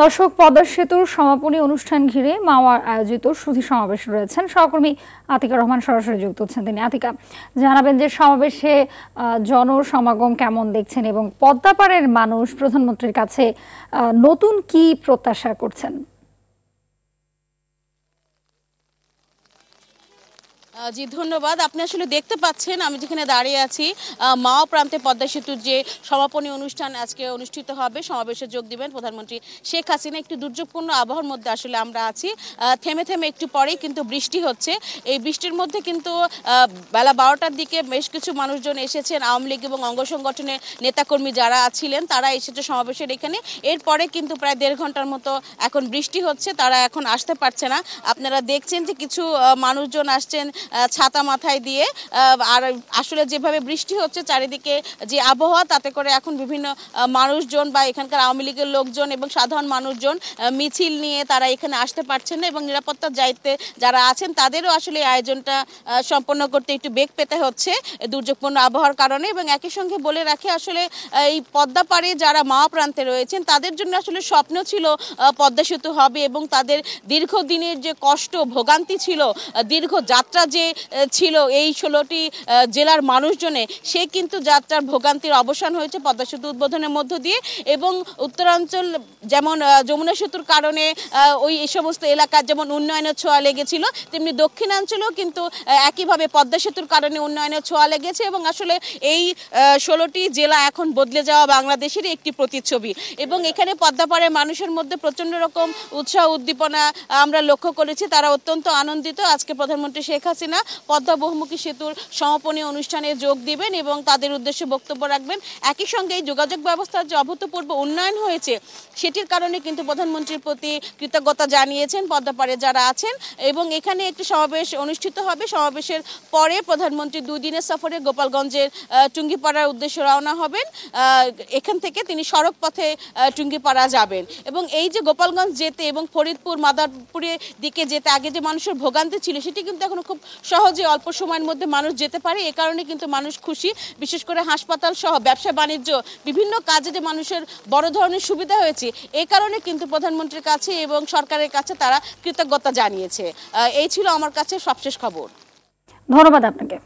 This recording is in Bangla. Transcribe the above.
দর্শক, পদ্মা সেতুর সমাপনী অনুষ্ঠান ঘিরে মাওয়ার আয়োজিত সুধী সমাবেশ রয়েছেন সহকর্মী আতিকা রহমান। সরাসরি যুক্ত হচ্ছেন তিনি। আতিকা, জানাবেন যে সমাবেশে জনসমাগম কেমন দেখছেন এবং পদ্মা পাড়ের মানুষ প্রধানমন্ত্রীর কাছে নতুন কি প্রত্যাশা করছেন? জি ধন্যবাদ। আপনি আসলে দেখতে পাচ্ছেন আমি যেখানে দাঁড়িয়ে আছি, মাও প্রান্তে পদ্মা সেতুর যে সমাপনী অনুষ্ঠান আজকে অনুষ্ঠিত হবে, সমাবেশে যোগ দিবেন প্রধানমন্ত্রী শেখ হাসিনা। একটি দুর্যোগপূর্ণ আবহাওয়ার মধ্যে আসলে আমরা আছি। থেমে থেমে একটু পরেই কিন্তু বৃষ্টি হচ্ছে। এই বৃষ্টির মধ্যে কিন্তু বেলা 12টার দিকে বেশ কিছু মানুষজন এসেছেন, আওয়ামী লীগ এবং অঙ্গ সংগঠনের নেতাকর্মী যারা ছিলেন তারা এসেছে সমাবেশের এখানে। এরপরে কিন্তু প্রায় 1.5 ঘন্টার মতো এখন বৃষ্টি হচ্ছে, তারা এখন আসতে পারছে না। আপনারা দেখছেন যে কিছু মানুষজন আসছেন ছাতা মাথায় দিয়ে। আর আসলে যেভাবে বৃষ্টি হচ্ছে চারিদিকে যে আবহাওয়া, তাতে করে এখন বিভিন্ন মানুষজন বা এখানকার আওয়ামী লীগের লোকজন এবং সাধারণ মানুষজন মিছিল নিয়ে তারা এখানে আসতে পারছেন না এবং নিরাপত্তার দায়িত্বে যারা আছেন তাদেরও আসলে এই আয়োজনটা সম্পন্ন করতে একটু বেগ পেতে হচ্ছে দুর্যোগপূর্ণ আবহাওয়ার কারণে। এবং একই সঙ্গে বলে রাখি, আসলে এই পদ্মা পাড়ে যারা মাওয়া প্রান্তে রয়েছেন তাদের জন্য আসলে স্বপ্ন ছিল পদ্মা সেতু হবে এবং তাদের দীর্ঘদিনের যে কষ্ট ভোগান্তি ছিল, দীর্ঘ যাত্রা যে ছিল এই 16টি জেলার মানুষজনে, সে কিন্তু যাত্রার ভোগান্তির অবসান হয়েছে পদ্মা সেতু উদ্বোধনের মধ্য দিয়ে। এবং উত্তরাঞ্চল যেমন যমুনা সেতুর কারণে এই সমস্ত এলাকার যেমন উন্নয়নের ছোঁয়া লেগেছিল, তেমনি দক্ষিণাঞ্চলেও কিন্তু একইভাবে পদ্মা সেতুর কারণে উন্নয়নের ছোঁয়া লেগেছে। এবং আসলে এই 16টি জেলা এখন বদলে যাওয়া বাংলাদেশের একটি প্রতিচ্ছবি। এবং এখানে পদ্মাপাড়ের মানুষের মধ্যে প্রচণ্ড রকম উৎসাহ উদ্দীপনা আমরা লক্ষ্য করেছি। তারা অত্যন্ত আনন্দিত। আজকে প্রধানমন্ত্রী শেখ হাসিনা পদ্মা বহুমুখী সেতুর সমাপনী অনুষ্ঠানে যোগ দিবেন এবং তাদের উদ্দেশ্যে বক্তব্য রাখবেন। একই সঙ্গে যোগাযোগ ব্যবস্থার যে অভূতপূর্ব উন্নয়ন হয়েছে সেটির কারণে কিন্তু প্রধানমন্ত্রীর প্রতি কৃতজ্ঞতা জানিয়েছেন পদ্মাপাড়ে যারা আছেন। এবং এখানে একটি সমাবেশ অনুষ্ঠিত হবে। সমাবেশের পরে প্রধানমন্ত্রী 2 দিনের সফরে গোপালগঞ্জের টুঙ্গিপাড়ার উদ্দেশ্যে রওনা হবেন। এখান থেকে তিনি সড়ক পথে টুঙ্গিপাড়া যাবেন। এবং এই যে গোপালগঞ্জ যেতে এবং ফরিদপুর মাদারপুরের দিকে যেতে আগে যে মানুষের ভোগান্তি ছিল, সেটি কিন্তু এখন খুব সহজে অল্প সময়ের মধ্যে মানুষ যেতে পারে। এ কারণে কিন্তু মানুষ খুশি। বিশেষ করে হাসপাতাল সহ ব্যবসা বাণিজ্য বিভিন্ন কাজে যে মানুষের বড় ধরনের সুবিধা হয়েছে, এই কারণে কিন্তু প্রধানমন্ত্রীর কাছে এবং সরকারের কাছে তারা কৃতজ্ঞতা জানিয়েছে। এই ছিল আমার কাছে সবশেষ খবর। ধন্যবাদ আপনাকে।